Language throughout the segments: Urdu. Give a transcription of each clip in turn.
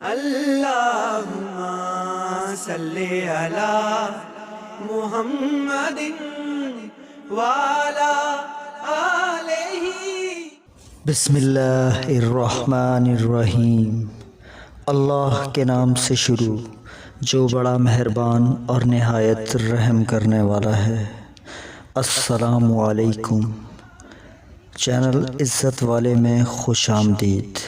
اللہم صلی علی محمد وعلی آلہ۔ بسم اللہ الرحمن الرحیم۔ اللہ کے نام سے شروع جو بڑا مہربان اور نہایت رحم کرنے والا ہے۔ السلام علیکم۔ چینل عزت والے میں خوش آمدید۔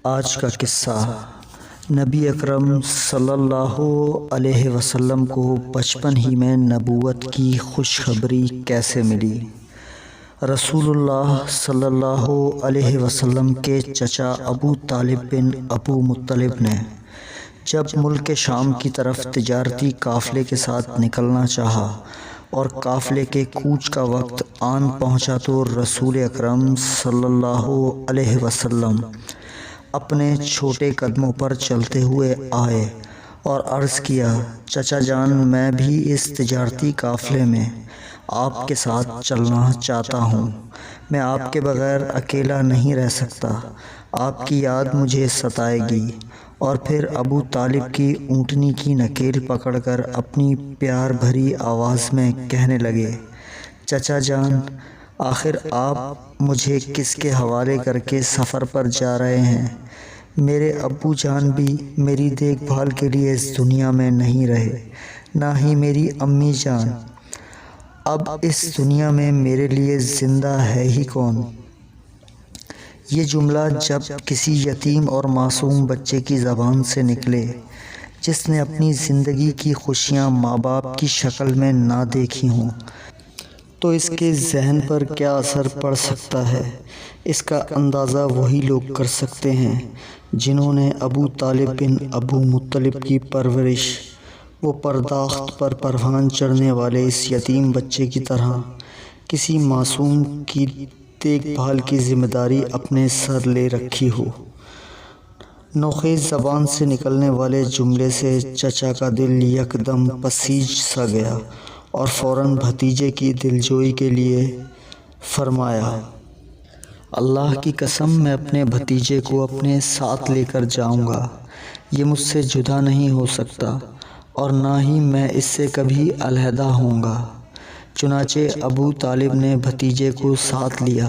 آج کا قصہ نبی اکرم صلی اللہ علیہ وسلم کو بچپن ہی میں نبوت کی خوشخبری کیسے ملی۔ رسول اللہ صلی اللہ علیہ وسلم کے چچا ابو طالب بن ابو مطلب نے جب ملک شام کی طرف تجارتی قافلے کے ساتھ نکلنا چاہا اور قافلے کے کوچ کا وقت آن پہنچا تو رسول اکرم صلی اللہ علیہ وسلم اپنے چھوٹے قدموں پر چلتے ہوئے آئے اور عرض کیا، چچا جان میں بھی اس تجارتی قافلے میں آپ کے ساتھ چلنا چاہتا ہوں۔ میں آپ کے بغیر اکیلا نہیں رہ سکتا، آپ کی یاد مجھے ستائے گی۔ اور پھر ابو طالب کی اونٹنی کی نکیل پکڑ کر اپنی پیار بھری آواز میں کہنے لگے، چچا جان آخر آپ مجھے کس کے حوالے کر کے سفر پر جا رہے ہیں؟ میرے ابو جان بھی میری دیکھ بھال کے لیے اس دنیا میں نہیں رہے، نہ ہی میری امی جان۔ اب اس دنیا میں میرے لیے زندہ ہے ہی کون؟ یہ جملہ جب کسی یتیم اور معصوم بچے کی زبان سے نکلے جس نے اپنی زندگی کی خوشیاں ماں باپ کی شکل میں نہ دیکھی ہوں تو اس کے ذہن پر کیا اثر پڑ سکتا ہے، اس کا اندازہ وہی لوگ کر سکتے ہیں جنہوں نے ابو طالب بن ابو مطلب کی پرورش وہ پرداخت پر پروان چڑھنے والے اس یتیم بچے کی طرح کسی معصوم کی دیکھ بھال کی ذمہ داری اپنے سر لے رکھی ہو۔ نوخیز زبان سے نکلنے والے جملے سے چچا کا دل یکدم پسیج سا گیا اور فوراً بھتیجے کی دلجوئی کے لیے فرمایا، اللہ کی قسم میں اپنے بھتیجے کو اپنے ساتھ لے کر جاؤں گا، یہ مجھ سے جدا نہیں ہو سکتا اور نہ ہی میں اس سے کبھی علیحدہ ہوں گا۔ چنانچہ ابو طالب نے بھتیجے کو ساتھ لیا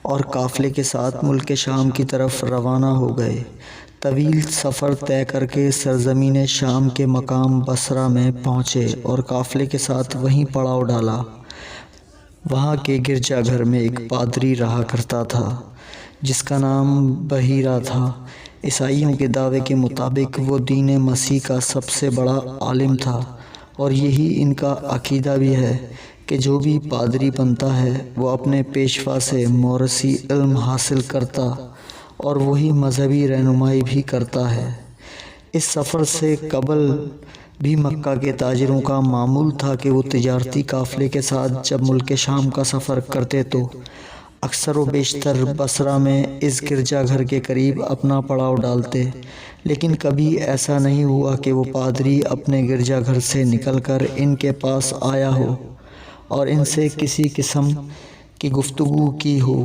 اور قافلے کے ساتھ ملک شام کی طرف روانہ ہو گئے۔ طویل سفر طے کر کے سرزمین شام کے مقام بصرہ میں پہنچے اور قافلے کے ساتھ وہیں پڑاؤ ڈالا۔ وہاں کے گرجا گھر میں ایک پادری رہا کرتا تھا جس کا نام بحیرہ تھا۔ عیسائیوں کے دعوے کے مطابق وہ دین مسیح کا سب سے بڑا عالم تھا اور یہی ان کا عقیدہ بھی ہے کہ جو بھی پادری بنتا ہے وہ اپنے پیشوا سے موروثی علم حاصل کرتا اور وہی مذہبی رہنمائی بھی کرتا ہے۔ اس سفر سے قبل بھی مکہ کے تاجروں کا معمول تھا کہ وہ تجارتی قافلے کے ساتھ جب ملک شام کا سفر کرتے تو اکثر و بیشتر بصرہ میں اس گرجا گھر کے قریب اپنا پڑاؤ ڈالتے، لیکن کبھی ایسا نہیں ہوا کہ وہ پادری اپنے گرجا گھر سے نکل کر ان کے پاس آیا ہو اور ان سے کسی قسم کی گفتگو کی ہو،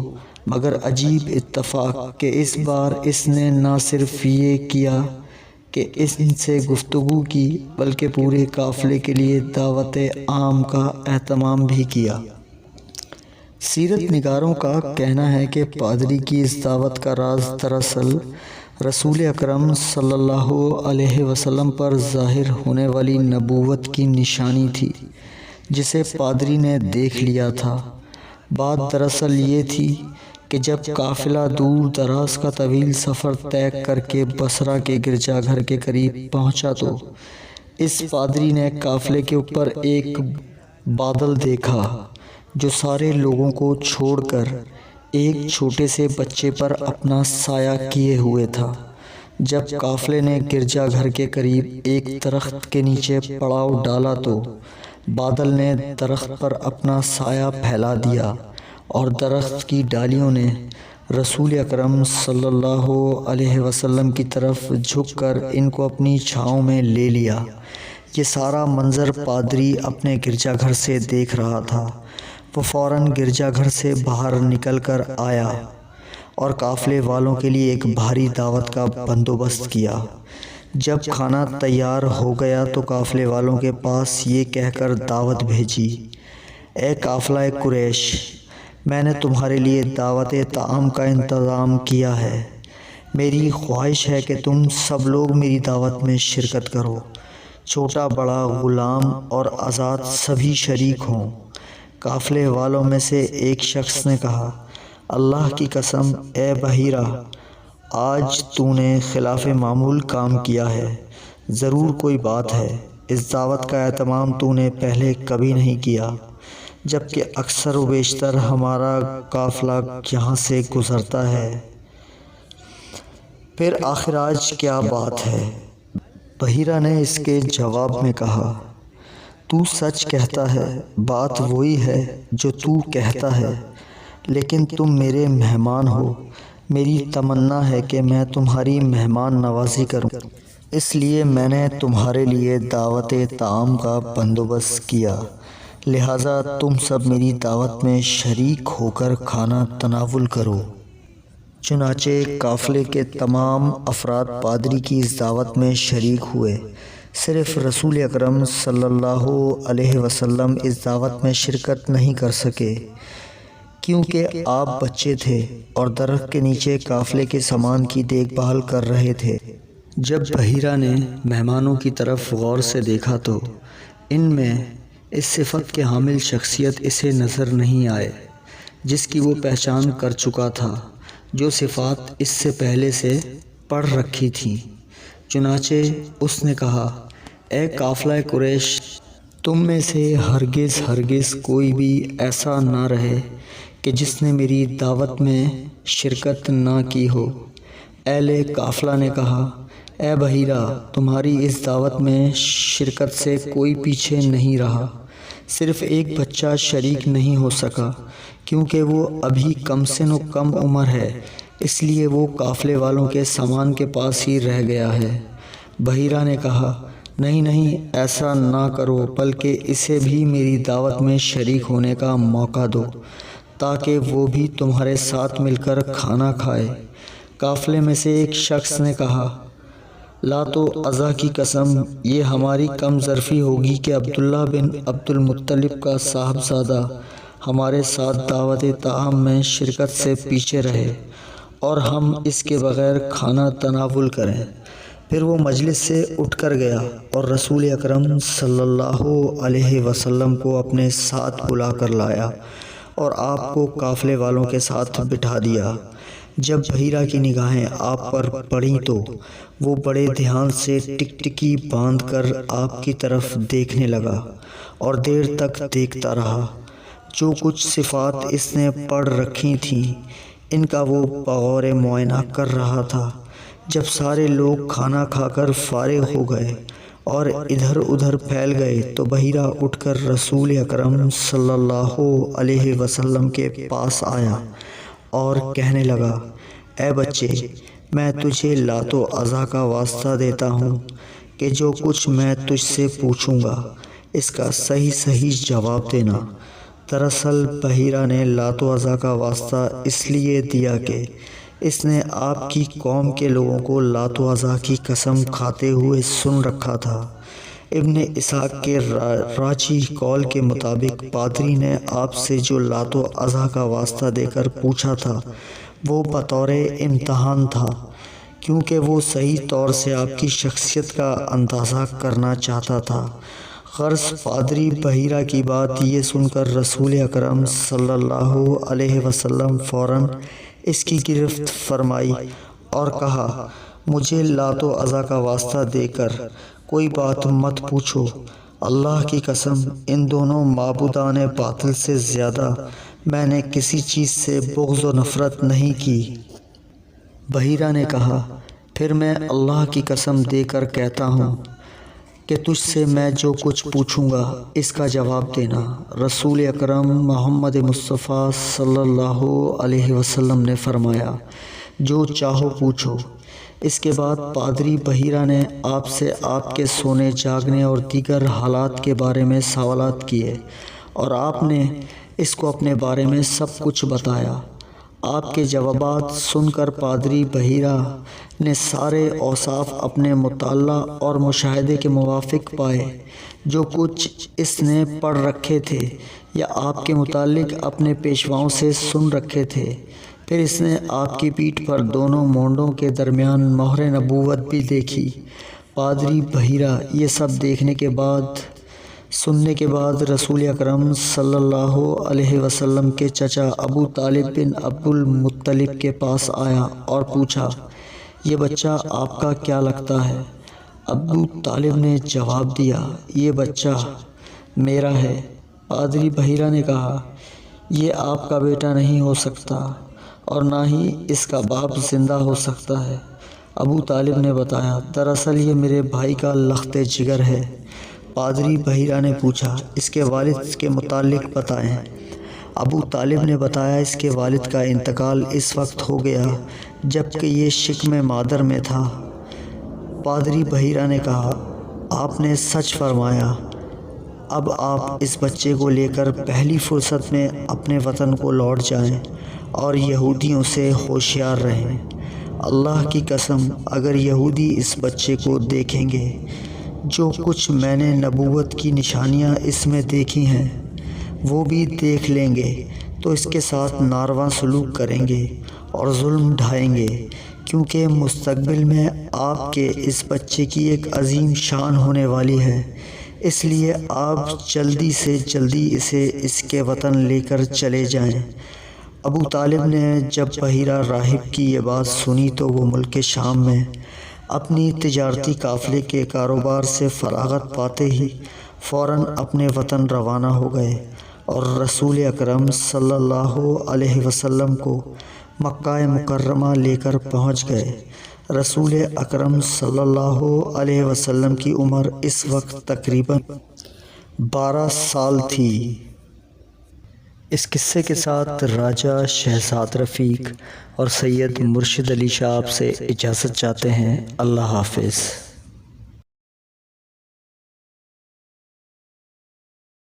مگر عجیب اتفاق کہ اس بار اس نے نہ صرف یہ کیا کہ ان سے گفتگو کی بلکہ پورے قافلے کے لیے دعوت عام کا اہتمام بھی کیا۔ سیرت نگاروں کا کہنا ہے کہ پادری کی اس دعوت کا راز دراصل رسول اکرم صلی اللہ علیہ وسلم پر ظاہر ہونے والی نبوت کی نشانی تھی جسے پادری نے دیکھ لیا تھا۔ بات دراصل یہ تھی کہ جب قافلہ دور دراز کا طویل سفر طے کر کے بصرہ کے گرجا گھر کے قریب پہنچا تو اس پادری نے قافلے کے اوپر ایک بادل دیکھا جو سارے لوگوں کو چھوڑ کر ایک چھوٹے سے بچے پر اپنا سایہ کیے ہوئے تھا۔ جب قافلے نے گرجا گھر کے قریب ایک درخت کے نیچے پڑاؤ ڈالا تو بادل نے درخت پر اپنا سایہ پھیلا دیا اور درخت کی ڈالیوں نے رسول اکرم صلی اللہ علیہ وسلم کی طرف جھک کر ان کو اپنی چھاؤں میں لے لیا۔ یہ سارا منظر پادری اپنے گرجا گھر سے دیکھ رہا تھا۔ وہ فوراً گرجا گھر سے باہر نکل کر آیا اور قافلے والوں کے لیے ایک بھاری دعوت کا بندوبست کیا۔ جب کھانا تیار ہو گیا تو قافلے والوں کے پاس یہ کہہ کر دعوت بھیجی، اے قافلہ قریش، میں نے تمہارے لیے دعوت طعام کا انتظام کیا ہے۔ میری خواہش ہے کہ تم سب لوگ میری دعوت میں شرکت کرو، چھوٹا بڑا، غلام اور آزاد سبھی شریک ہوں۔ قافلے والوں میں سے ایک شخص نے کہا، اللہ کی قسم اے بحیرہ، آج تو نے خلاف معمول کام کیا ہے، ضرور کوئی بات ہے۔ اس دعوت کا اہتمام تو نے پہلے کبھی نہیں کیا، جبکہ اکثر و بیشتر ہمارا قافلہ یہاں سے گزرتا ہے، پھر آخر آج کیا بات ہے؟ بحیرہ نے اس کے جواب میں کہا، تو سچ کہتا ہے، بات وہی ہے جو تو کہتا ہے، لیکن تم میرے مہمان ہو، میری تمنا ہے کہ میں تمہاری مہمان نوازی کروں، اس لیے میں نے تمہارے لیے دعوت طعام کا بندوبست کیا، لہٰذا تم سب میری دعوت میں شریک ہو کر کھانا تناول کرو۔ چنانچہ قافلے کے تمام افراد پادری کی اس دعوت میں شریک ہوئے، صرف رسول اکرم صلی اللہ علیہ وسلم اس دعوت میں شرکت نہیں کر سکے، کیونکہ آپ بچے تھے اور درخت کے نیچے قافلے کے سامان کی دیکھ بھال کر رہے تھے۔ جب بحیرہ نے مہمانوں کی طرف غور سے دیکھا تو ان میں اس صفت کے حامل شخصیت اسے نظر نہیں آئے جس کی وہ پہچان کر چکا تھا، جو صفات اس سے پہلے سے پڑھ رکھی تھیں۔ چنانچہ اس نے کہا، اے قافلہ قریش، تم میں سے ہرگز کوئی بھی ایسا نہ رہے کہ جس نے میری دعوت میں شرکت نہ کی ہو۔ اہل قافلہ نے کہا، اے بحیرہ، تمہاری اس دعوت میں شرکت سے کوئی پیچھے نہیں رہا، صرف ایک بچہ شریک نہیں ہو سکا، کیونکہ وہ ابھی کم سن و کم عمر ہے، اس لیے وہ قافلے والوں کے سامان کے پاس ہی رہ گیا ہے۔ بحیرہ نے کہا، نہیں، ایسا نہ کرو، بلکہ اسے بھی میری دعوت میں شریک ہونے کا موقع دو، تاکہ وہ بھی تمہارے ساتھ مل کر کھانا کھائے۔ قافلے میں سے ایک شخص نے کہا، لات و عزا کی قسم، یہ ہماری کم ظرفی ہوگی کہ عبداللہ بن عبد المطلب کا صاحبزادہ ہمارے ساتھ دعوت طعام میں شرکت سے پیچھے رہے اور ہم اس کے بغیر کھانا تناول کریں۔ پھر وہ مجلس سے اٹھ کر گیا اور رسول اکرم صلی اللہ علیہ وسلم کو اپنے ساتھ بلا کر لایا اور آپ کو قافلے والوں کے ساتھ بٹھا دیا۔ جب بحیرہ کی نگاہیں آپ پر پڑیں تو وہ بڑے دھیان سے ٹکٹکی باندھ کر آپ کی طرف دیکھنے لگا اور دیر تک دیکھتا رہا۔ جو کچھ صفات اس نے پڑھ رکھی تھیں ان کا وہ بغور معائنہ کر رہا تھا۔ جب سارے لوگ کھانا کھا کر فارغ ہو گئے اور ادھر ادھر پھیل گئے تو بحیرہ اٹھ کر رسول اکرم صلی اللہ علیہ وسلم کے پاس آیا اور کہنے لگا، اے بچے، میں تجھے لات و عزا کا واسطہ دیتا ہوں کہ جو کچھ میں تجھ سے پوچھوں گا اس کا صحیح جواب دینا۔ دراصل بحیرہ نے لات و عزا کا واسطہ اس لیے دیا کہ اس نے آپ کی قوم کے لوگوں کو لات و عزا کی قسم کھاتے ہوئے سن رکھا تھا۔ ابن اسحاق کے راجی قول کے مطابق پادری نے آپ سے جو لات و عزا کا واسطہ دے کر پوچھا تھا وہ بطور امتحان تھا، کیونکہ وہ صحیح طور سے آپ کی شخصیت کا اندازہ کرنا چاہتا تھا۔ غرض پادری بحیرہ کی بات یہ سن کر رسول اکرم صلی اللہ علیہ وسلم فوراً اس کی گرفت فرمائی اور کہا، مجھے لات و عزا کا واسطہ دے کر کوئی بات مت پوچھو، اللہ کی قسم ان دونوں معبودان باطل سے زیادہ میں نے کسی چیز سے بغض و نفرت نہیں کی۔ بحیرہ نے کہا، پھر میں اللہ کی قسم دے کر کہتا ہوں کہ تجھ سے میں جو کچھ پوچھوں گا اس کا جواب دینا۔ رسول اکرم محمد مصطفیٰ صلی اللہ علیہ وسلم نے فرمایا، جو چاہو پوچھو۔ اس کے بعد پادری بحیرہ نے آپ سے آپ کے سونے جاگنے اور دیگر حالات کے بارے میں سوالات کیے اور آپ نے اس کو اپنے بارے میں سب کچھ بتایا۔ آپ کے جوابات سن کر پادری بحیرہ نے سارے اوصاف اپنے مطالعہ اور مشاہدے کے موافق پائے جو کچھ اس نے پڑھ رکھے تھے یا آپ کے متعلق اپنے پیشواؤں سے سن رکھے تھے۔ پھر اس نے آپ کی پیٹھ پر دونوں مونڈوں کے درمیان مہر نبوت بھی دیکھی۔ پادری بحیرہ یہ سب سننے کے بعد رسول اکرم صلی اللہ علیہ وسلم کے چچا ابو طالب بن عبد المطلب کے پاس آیا اور پوچھا، یہ بچہ آپ کا کیا لگتا ہے؟ ابو طالب نے جواب دیا، یہ بچہ میرا ہے۔ پادری بحیرہ نے کہا، یہ آپ کا بیٹا نہیں ہو سکتا اور نہ ہی اس کا باپ زندہ ہو سکتا ہے۔ ابو طالب نے بتایا، دراصل یہ میرے بھائی کا لخت جگر ہے۔ پادری بحیرہ نے پوچھا، اس کے والد کے متعلق بتائیں۔ ابو طالب نے بتایا، اس کے والد کا انتقال اس وقت ہو گیا جب کہ یہ شکم مادر میں تھا۔ پادری بحیرہ نے کہا، آپ نے سچ فرمایا۔ اب آپ اس بچے کو لے کر پہلی فرصت میں اپنے وطن کو لوٹ جائیں اور یہودیوں سے ہوشیار رہیں۔ اللہ کی قسم، اگر یہودی اس بچے کو دیکھیں گے، جو کچھ میں نے نبوت کی نشانیاں اس میں دیکھی ہیں وہ بھی دیکھ لیں گے تو اس کے ساتھ ناروا سلوک کریں گے اور ظلم ڈھائیں گے، کیونکہ مستقبل میں آپ کے اس بچے کی ایک عظیم شان ہونے والی ہے۔ اس لیے آپ جلدی سے جلدی اسے اس کے وطن لے کر چلے جائیں۔ ابو طالب نے جب بحیرہ راہب کی یہ بات سنی تو وہ ملک شام میں اپنی تجارتی قافلے کے کاروبار سے فراغت پاتے ہی فوراً اپنے وطن روانہ ہو گئے اور رسول اکرم صلی اللہ علیہ وسلم کو مکہ مکرمہ لے کر پہنچ گئے۔ رسول اکرم صلی اللہ علیہ وسلم کی عمر اس وقت تقریباً 12 سال تھی۔ اس قصے کے ساتھ راجہ شہزاد رفیق اور سید مرشد علی شاہ آپ سے اجازت چاہتے ہیں۔ اللہ حافظ۔